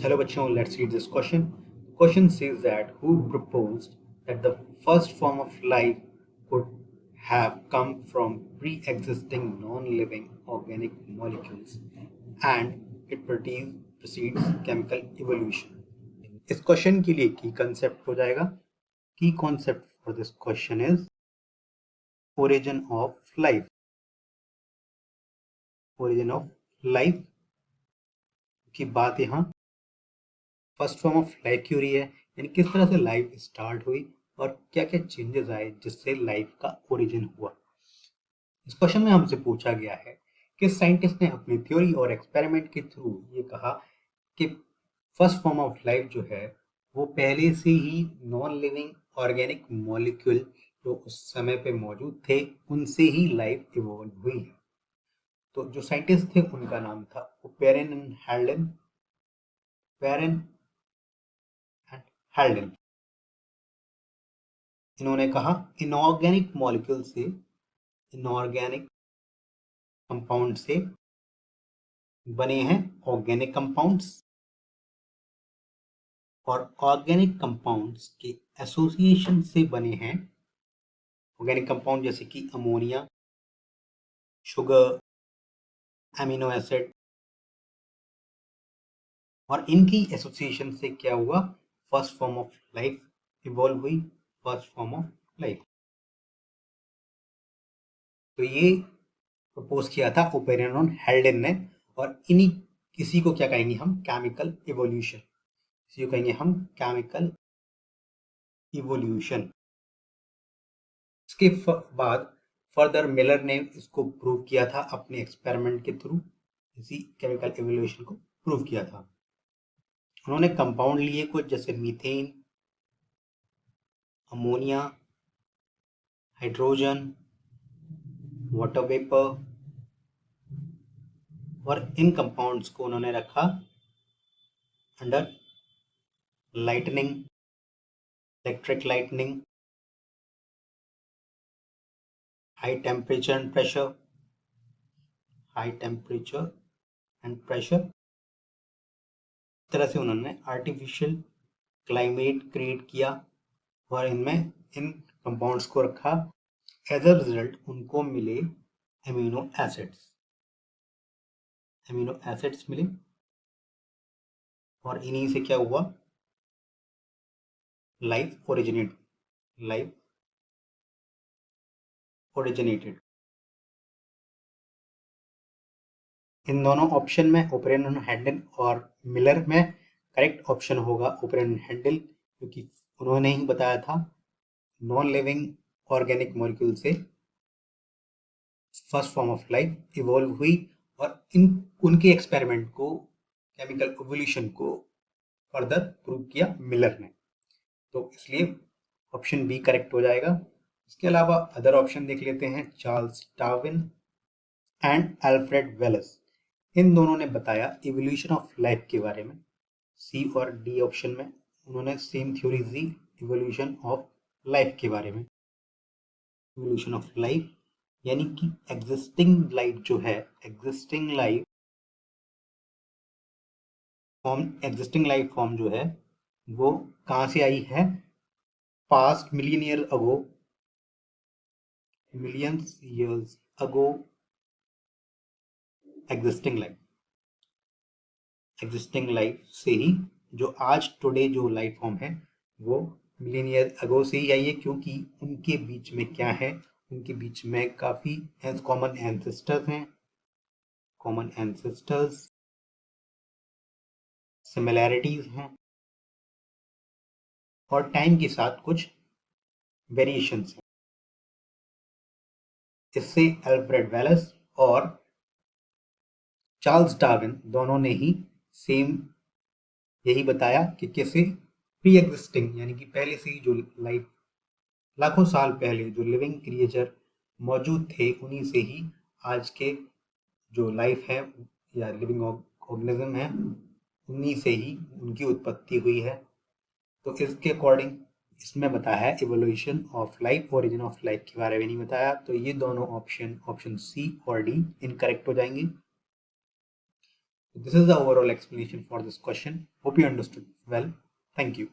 Hello bachcho, let's read this question. The question says that who proposed that the first form of life could have come from pre-existing non-living organic molecules and it precedes chemical evolution. इस question के लिए की concept हो जाएगा की concept for this question is origin of life. origin of life की बात यहाँ फर्स्ट फॉर्म ऑफ लाइफ की हो रही है, यानी किस तरह से लाइफ स्टार्ट हुई और क्या क्या चेंजेस आए जिससे लाइफ का ओरिजिन हुआ। इस क्वेश्चन में हमसे पूछा गया है कि साइंटिस्ट ने अपनी थ्योरी और एक्सपेरिमेंट के थ्रू ये कहा कि फर्स्ट फॉर्म ऑफ लाइफ जो है वो पहले से ही नॉन लिविंग ऑर्गेनिक मॉलिक्यूल जो उस समय पे मौजूद थे उनसे ही लाइफ इवॉल्व हुई है। तो जो साइंटिस्ट थे उनका नाम था पेरेन एंड हेल्डन। पेरेन एंड हेल्डन इन्होंने कहा इनऑर्गेनिक मॉलिक्यूल से इनऑर्गेनिक कंपाउंड से बने हैं ऑर्गेनिक कंपाउंड्स और ऑर्गेनिक कंपाउंड्स के एसोसिएशन से बने हैं ऑर्गेनिक कंपाउंड जैसे कि अमोनिया, शुगर, एमिनो एसिड और इनकी एसोसिएशन से क्या हुआ first form of life evolve हुई। फर्स्ट फॉर्म ऑफ लाइफ तो ये प्रपोज किया था ओपेरियन और हेल्डन ने और इन्हीं किसी को क्या कहेंगे हम केमिकल इवोल्यूशन। इसी को कहेंगे हम केमिकल इवोल्यूशन। इसके बाद फर्दर मिलर ने इसको प्रूव किया था अपने एक्सपेरिमेंट के थ्रू। इसी केमिकल इवोल्यूशन को प्रूव किया था। उन्होंने कंपाउंड लिए कुछ जैसे methane, ammonia, hydrogen, water vapour और इन कंपाउंड्स को उन्होंने रखा under lightning, electric lightning, high temperature and pressure, high temperature and pressure. इस तरह से उन्होंने आर्टिफिशियल क्लाइमेट क्रिएट किया और इनमें इन कंपाउंड्स को रखा। एज अ रिजल्ट उनको मिले एमिनो एसिड्स। एमिनो एसिड्स मिले और इन्हीं से क्या हुआ लाइफ ओरिजिनेटेड। इन दोनों ऑप्शन में ओपेरियन हैंडल और मिलर में करेक्ट ऑप्शन होगा ओपेरियन हैंडल, क्योंकि उन्होंने ही बताया था नॉन लिविंग ऑर्गेनिक मॉलिक्यूल से first form of life evolve हुई और इन उनके एक्सपेरिमेंट को केमिकल इवोल्यूशन को फर्दर प्रूव किया मिलर ने। तो इसलिए ऑप्शन बी करेक्ट हो जाएगा। इसके अलावा अदर ऑप्शन देख लेते हैं। Charles Darwin and Alfred Wallace इन दोनों ने बताया इवोल्यूशन ऑफ लाइफ के बारे में। सी और डी ऑप्शन में उन्होंने same theory the evolution of life के बारे में। इवोल्यूशन ऑफ लाइफ यानी कि एग्जिस्टिंग लाइफ जो है एग्जिस्टिंग लाइफ फॉर्म जो है वो कहाँ से आई है past millions years ago. Existing life से ही जो आज टुडे जो लाइफ फॉर्म है वो मिलियन ईयर अगो से ही आई है, क्योंकि उनके बीच में क्या है उनके बीच में काफी कॉमन एंसेस्टर्स सिमिलैरिटीज हैं और टाइम के साथ कुछ वेरिएशंस हैं। इससे अल्फ्रेड वेलेस और चार्ल्स डार्विन दोनों ने ही सेम यही बताया कि कैसे प्री एग्जिस्टिंग यानी कि पहले से ही जो लाइफ लाखों साल पहले जो लिविंग क्रिएचर मौजूद थे उन्हीं से ही आज के जो लाइफ है या लिविंग ऑर्गेनिज्म है उन्हीं से ही उनकी उत्पत्ति हुई है। तो इसके अकॉर्डिंग इसमें बताया है evolution of life, origin of life के बारे में नहीं बताया। तो ये दोनों ऑप्शन सी और डी इनकरेक्ट हो जाएंगे। This is the overall explanation for this question. Hope you understood well. Thank you.